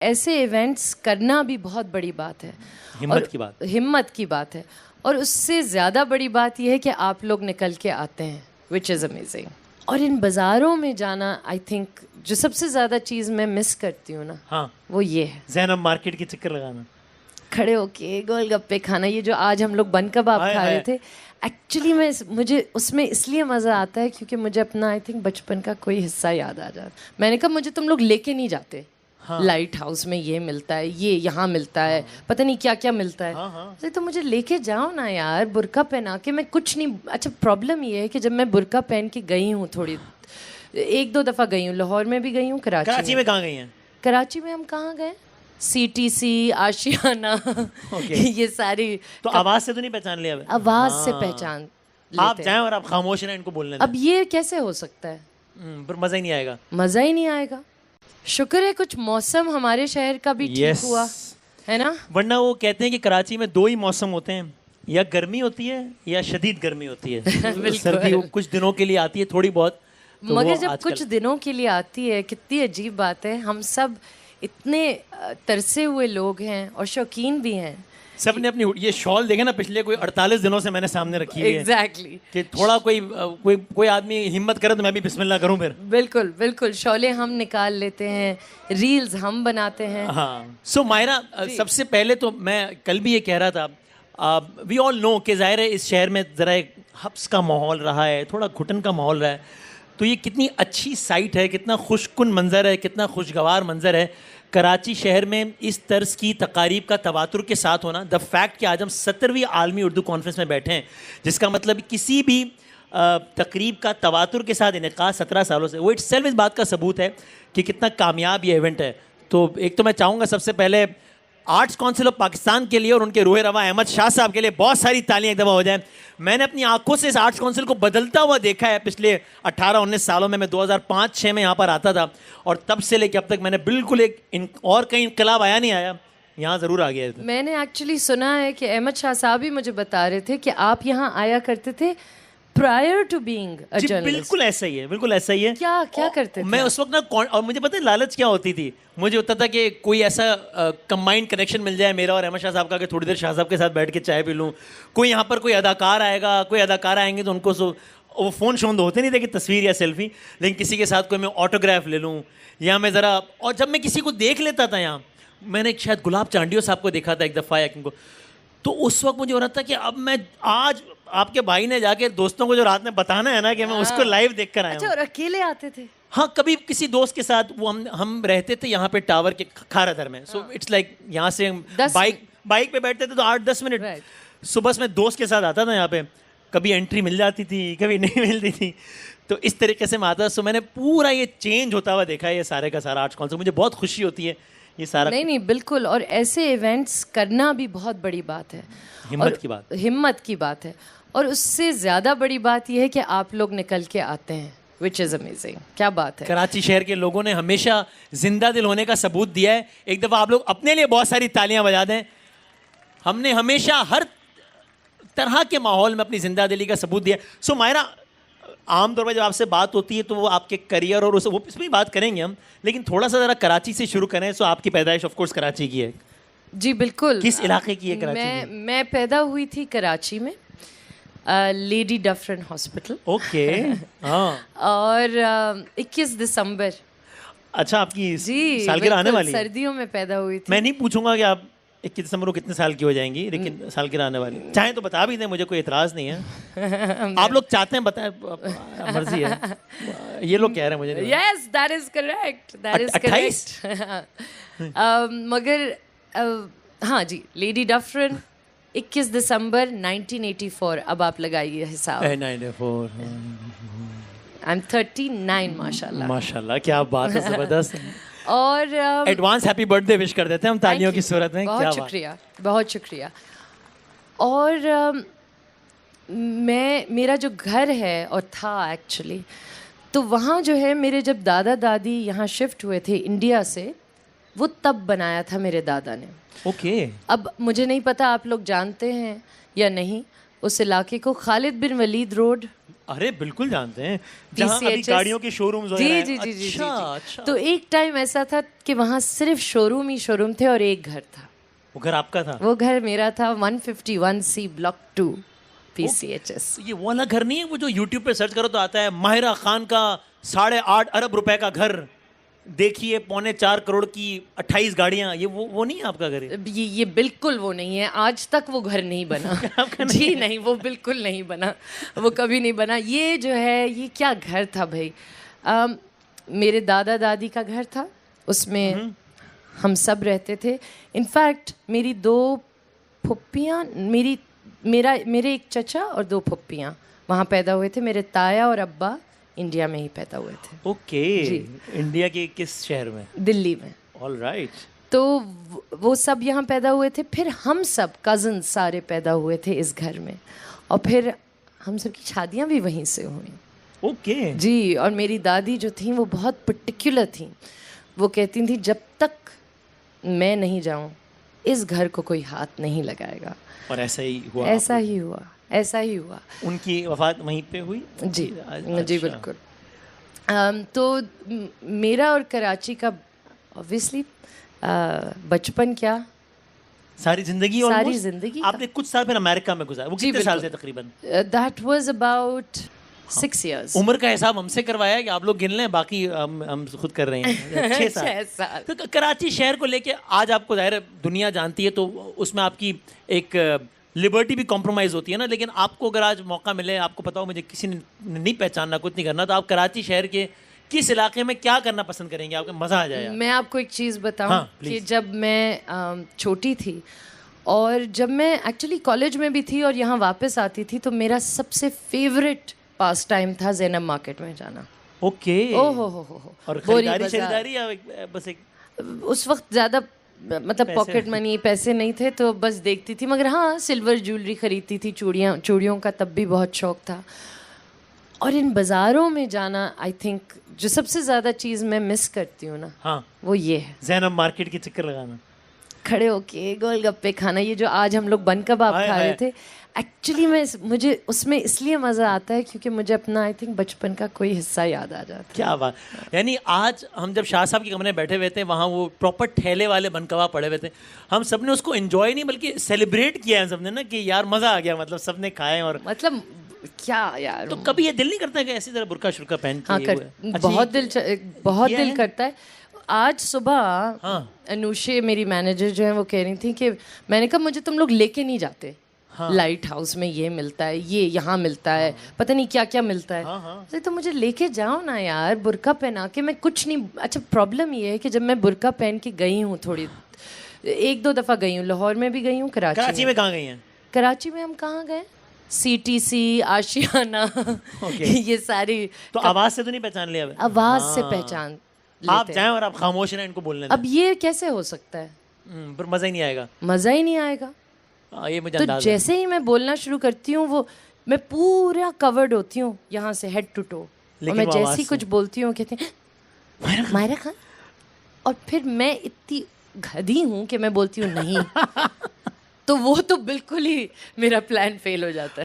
ऐसे इवेंट्स करना भी बहुत बड़ी बात है, हिम्मत की बात है। और उससे ज़्यादा बड़ी बात यह है कि आप लोग निकल के आते हैं, विच इज़ अमेजिंग। और इन बाज़ारों में जाना, आई थिंक जो सबसे ज़्यादा चीज़ मैं मिस करती हूँ ना, हाँ, वो ये है ज़ैनब मार्केट के चक्कर लगाना, खड़े होके गोलगप्पे खाना। ये जो आज हम लोग बन कबाब खा रहे थे, एक्चुअली मुझे उसमें इसलिए मज़ा आता है क्योंकि मुझे अपना आई थिंक बचपन का कोई हिस्सा याद आ जाता। मैंने कहा मुझे तुम लोग लेके नहीं जाते। हाँ। लाइट हाउस में ये मिलता है, ये यहाँ मिलता है, पता नहीं क्या क्या मिलता है। हाँ। तो मुझे लेके जाओ ना यार, बुर्का पहना के। मैं कुछ नहीं, अच्छा प्रॉब्लम ये है कि जब मैं बुर्का पहन के गई हूँ, थोड़ी 1-2 दफ़ा गई हूँ, लाहौर में भी गई हूँ, कराची में कहाँ गई हैं? कराची में हम कहाँ गए, CTC, आशियाना, ये सारी। तो आवाज़ से तो नहीं पहचान लिया? आवाज़ से पहचान लेते। आप जाएं और आप खामोश रहें, इनको बोलने दें। अब ये कैसे हो सकता है? पर मज़ा ही नहीं आएगा। मज़ा ही नहीं आएगा। शुक्र है कुछ मौसम हमारे शहर का भी ठीक हुआ है ना, वरना वो कहते हैं कि कराची में 2 ही मौसम होते हैं, या गर्मी होती है या शदीद गर्मी होती है। सर्दी कुछ दिनों के लिए आती है थोड़ी बहुत, तो मगर जब कुछ दिनों के लिए आती है, कितनी अजीब बात है। हम सब इतने तरसे हुए लोग हैं और शौकीन भी हैं। सब ने अपनी ये शॉल देखे ना, पिछले कोई 48 दिनों से मैंने सामने रखी है। Exactly. कि थोड़ा कोई आदमी हिम्मत करे तो मैं भी बिस्मिल्लाह करूं फिर। बिल्कुल बिल्कुल, शॉलें हम निकाल लेते हैं, रील्स हम बनाते हैं। हाँ। सो मायरा, सबसे पहले तो मैं कल भी ये कह रहा था, वी ऑल नो कि ज़ाहिर है इस शहर में ज़रा एक हब्स का माहौल रहा है, थोड़ा घुटन का माहौल रहा है। तो ये कितनी अच्छी साइट है, कितना खुशकुन मंज़र है, कितना खुशगवार मंज़र है कराची शहर में इस तर्ज की तकारीब का तवातुर के साथ होना। द फैक्ट कि आज हम 17वीं आलमी उर्दू कॉन्फ्रेंस में बैठे हैं, जिसका मतलब किसी भी तकरीब का तवातुर के साथ इनेकाद 17 सालों से, वो इट्सेल्फ इस बात का सबूत है कि कितना कामयाब ये इवेंट है। तो एक तो मैं चाहूँगा सबसे पहले आर्ट्स काउंसिल ऑफ पाकिस्तान के लिए और उनके रूह रवा अहमद शाह साहब के लिए बहुत सारी तालियां एक दफ़ा हो जाएं। मैंने अपनी आंखों से इस आर्ट्स काउंसिल को बदलता हुआ देखा है पिछले 18-19 सालों में। मैं 2005-6 में यहाँ पर आता था और तब से लेकर अब तक मैंने बिल्कुल और कहीं इनकलाब आया नहीं आया, यहाँ ज़रूर आ गया। मैंने एक्चुअली सुना है कि अहमद शाह साहब भी मुझे बता रहे थे कि आप यहाँ आया करते थे prior to being a journalist. बिल्कुल ऐसा ही है, बिल्कुल ऐसा ही है। क्या करते थे मैं उस वक्त ना, और मुझे पता है लालच क्या होती थी, मुझे होता था कि कोई ऐसा कंबाइंड कनेक्शन मिल जाए मेरा और अहमद शाह साहब का कि थोड़ी देर शाह साहब के साथ बैठ के चाय पी लूँ। कोई यहाँ पर कोई अदाकार आएगा, कोई अदाकार आएंगे तो उनको वो फ़ोन शोन तो होते नहीं थे कि तस्वीर या सेल्फी, लेकिन किसी के साथ कोई मैं ऑटोग्राफ ले लूँ या मैं ज़रा। और जब मैं किसी को देख लेता था, यहाँ मैंने शायद गुलाब चांडियो साहब को देखा था एक दफ़ा या किनको, तो उस वक्त मुझे हो रहा था कि अब मैं आज आपके भाई ने जाके दोस्तों को जो रात में बताना है ना कि मैं उसको लाइव देख कर आया। अच्छा, और अकेले आते थे? हाँ, कभी किसी दोस्त के साथ। वो हम रहते थे यहाँ पे टावर के खारादर में। सो इट्स लाइक यहाँ से बाइक पे बैठते थे तो 8-10 मिनट सुबह में दोस्त के साथ आता था यहाँ पे। कभी एंट्री मिल जाती थी, कभी नहीं मिलती थी, तो इस तरीके से मैं आता। सो मैंने पूरा ये चेंज होता हुआ देखा है, ये सारे का सारा आर्ट्स काउंसिल। मुझे बहुत खुशी होती है ये सारा। नहीं बिल्कुल, और ऐसे इवेंट्स करना भी बहुत बड़ी बात है, हिम्मत की बात है। और उससे ज़्यादा बड़ी बात यह है कि आप लोग निकल के आते हैं, विच इज़ अमेजिंग। क्या बात है। कराची शहर के लोगों ने हमेशा जिंदा दिल होने का सबूत दिया है। एक दफ़ा आप लोग अपने लिए बहुत सारी तालियां बजा दें। हमने हमेशा हर तरह के माहौल में अपनी जिंदा दिली का सबूत दिया। सो मायरा, आमतौर पर जब आपसे बात होती है तो वो आपके करियर और वो इसमें भी बात करेंगे हम, लेकिन थोड़ा सा ज़रा कराची से शुरू करें। सो आपकी पैदाइश ऑफ कोर्स कराची की है? जी बिल्कुल। किस इलाके की है कराची? मैं पैदा हुई थी कराची में, लेडी डफरन हॉस्पिटल। ओके। हाँ। और 21 दिसंबर। अच्छा, आपकी सालगिरह आने वाली है? सर्दियों में पैदा हुई थी। मैं नहीं पूछूंगा कि आप 21 दिसंबर को कितने साल की हो जाएंगी, लेकिन सालगिरह आने वाली। चाहे तो बता भी दें, मुझे कोई एतराज़ नहीं है। आप लोग चाहते हैं बताएं, मर्जी है। ये लोग कह रहे हैं मुझे। Yes, that is correct, that is correct. मगर हाँ जी, लेडी डफरन 21 दिसंबर 1984। अब आप लगाइए हिसाब। 94। आई एम 39 माशाल्लाह। माशाल्लाह, क्या बात है, ज़बरदस्त। और एडवांस हैप्पी बर्थडे विश कर देते हैं हम तालियों की सूरत में। बहुत शुक्रिया, बहुत शुक्रिया। और मेरा जो घर है और था एक्चुअली, तो वहाँ जो है मेरे जब दादा दादी यहाँ शिफ्ट हुए थे इंडिया से, वो तब बनाया था मेरे दादा ने। ओके। अब मुझे नहीं पता आप लोग जानते हैं या नहीं उस इलाके को, खालिद बिन वलीद रोड। अरे बिल्कुल जानते हैं, जहाँ अभी PCHS गाड़ियों के शोरूम्स जी वगैरह हैं। जी जी जी अच्छा, जी अच्छा। तो एक टाइम ऐसा था कि वहाँ सिर्फ शोरूम ही शोरूम थे और एक घर था। वो घर आपका था? वो घर मेरा था, 151C ब्लॉक 2 PCHS। ये वो वाला घर नहीं है वो जो यूट्यूब पे सर्च करो तो आता है माहिरा खान का 8.5 अरब रुपए का घर, देखिए 3.25 करोड़ की 28 गाड़ियां, ये वो नहीं है आपका घर? ये बिल्कुल वो नहीं है, आज तक वो घर नहीं बना। जी नहीं, वो बिल्कुल नहीं बना, वो कभी नहीं बना। ये जो है, ये क्या घर था भाई, मेरे दादा दादी का घर था, उसमें हम सब रहते थे। इनफैक्ट मेरी 2 फुप्पियाँ, मेरे एक चचा और 2 फुप्पियाँ वहाँ पैदा हुए थे। मेरे ताया और अब्बा इंडिया में ही पैदा हुए थे। ओके, जी। इंडिया के किस शहर में? दिल्ली में। All right. तो वो सब यहाँ पैदा हुए थे, फिर हम सब कज़न सारे पैदा हुए थे इस घर में, और फिर हम सब की शादियाँ भी वहीं से हुई। ओके जी, और मेरी दादी जो थी वो बहुत पर्टिकुलर थी। वो कहती थी जब तक मैं नहीं जाऊँ इस घर को कोई हाथ नहीं लगाएगा। और ऐसा ही हुआ? ऐसा ही हुआ, ऐसा ही हुआ। उनकी वफात वहीं पे हुई? जी अच्छा। जी बिल्कुल। तो मेरा और कराची का ऑब्वियसली बचपन क्या, सारी जिंदगी? सारी almost? जिंदगी। आपने कुछ साल फिर अमेरिका में गुजारा, वो जी, कितने साल से बिल्कुल। तकरीबन? That was about 6 years। उम्र का हिसाब हमसे करवाया कि आप लोग गिन लें, बाकी हम खुद कर रहे हैं। 6 साल। 6 साल। तो कराची शहर को लेके आज आपको जाहिर है दुनिया जानती है, तो उसमें आपकी एक लिबर्टी भी कॉम्प्रोमाइज़ होती है ना, लेकिन आपको अगर आज मौका मिले, आपको पता हो मुझे किसी ने नहीं पहचानना, कुछ नहीं करना, तो आप कराची शहर के किस इलाके में क्या करना पसंद करेंगे? आपको मज़ा आ जाएगा। मैं आपको एक चीज़ बताऊं, हाँ, कि please। जब मैं छोटी थी और जब मैं एक्चुअली कॉलेज में भी थी और यहाँ वापस आती थी, तो मेरा सबसे फेवरेट पास टाइम था ज़ैनब मार्केट में जाना। ओके। ओ हो। और बोरी खरीदारी बाजार। शरीदारी या बस एक? उस वक्त ज़्यादा मतलब पैसे पॉकेट मनी, पैसे नहीं थे, तो बस देखती थी। मगर हाँ, सिल्वर ज्वेलरी खरीदती थी, चूड़ियों का तब भी बहुत शौक था। और इन बाज़ारों में जाना, आई थिंक जो सबसे ज़्यादा चीज़ मैं मिस करती हूँ ना, हाँ, वो ये है ज़ैनब मार्केट के चक्कर लगाना, खड़े होके गोलगप्पे खाना। ये जो आज हम लोग बन कबाब हाय, खा रहे हाय। थे, एक्चुअली मुझे उसमें इसलिए मज़ा आता है क्योंकि मुझे अपना आई थिंक बचपन का कोई हिस्सा याद आ जाता है। क्या बात। यानी आज हम जब शाह साहब के कमरे में बैठे हुए थे, वहाँ वो प्रॉपर ठेले वाले बन कबाब पड़े हुए थे, हम सब ने उसको एंजॉय नहीं बल्कि सेलिब्रेट किया है सबने ना, कि यार मज़ा आ गया, मतलब सब ने खाए। और मतलब क्या यार, तो कभी ये दिल नहीं करता कि ऐसी तरह बुर्का शुर्का पहन के हाँ ये वो है? अच्छा, बहुत बहुत किया दिल है? करता है। आज सुबह हाँ। अनुषे मेरी मैनेजर जो है वो कह रही थी कि मैंने कहा मुझे तुम लोग लेके नहीं जाते, हाँ। लाइट हाउस में ये मिलता है, ये यहाँ मिलता है, पता नहीं क्या क्या मिलता है। हाँ, हाँ। अरे तो मुझे लेके जाओ ना यार, बुर्का पहना के। मैं कुछ नहीं, अच्छा प्रॉब्लम ये है कि जब मैं बुर्का पहन के गई हूँ, थोड़ी 1-2 दफ़ा गई हूँ, लाहौर में भी गई हूँ, कराची में कहाँ गई हैं? कराची में हम कहाँ गए, CTC, आशियाना, ये सारी। तो आवाज़ से तो नहीं पहचान लिया? आवाज से पहचान आप लेते हैं। जाएं और आप खामोश रहें, इनको बोलने दें। अब ये कैसे हो सकता है, पर मज़ा ही नहीं आएगा। मज़ा ही नहीं आएगा। ये मुझे तो अंदाज़ा है। जैसे ही मैं बोलना शुरू करती हूँ, वो मैं पूरा कवर्ड होती हूँ यहाँ से हेड टू टो, और लेकिन मैं वो जैसे आवाज़ ही से- कुछ बोलती हूँ कहते हैं मायरा खान, और फिर मैं इतनी गधी हूँ कि मैं बोलती हूँ नहीं। तो वो तो बिल्कुल ही मेरा प्लान फेल हो जाता है।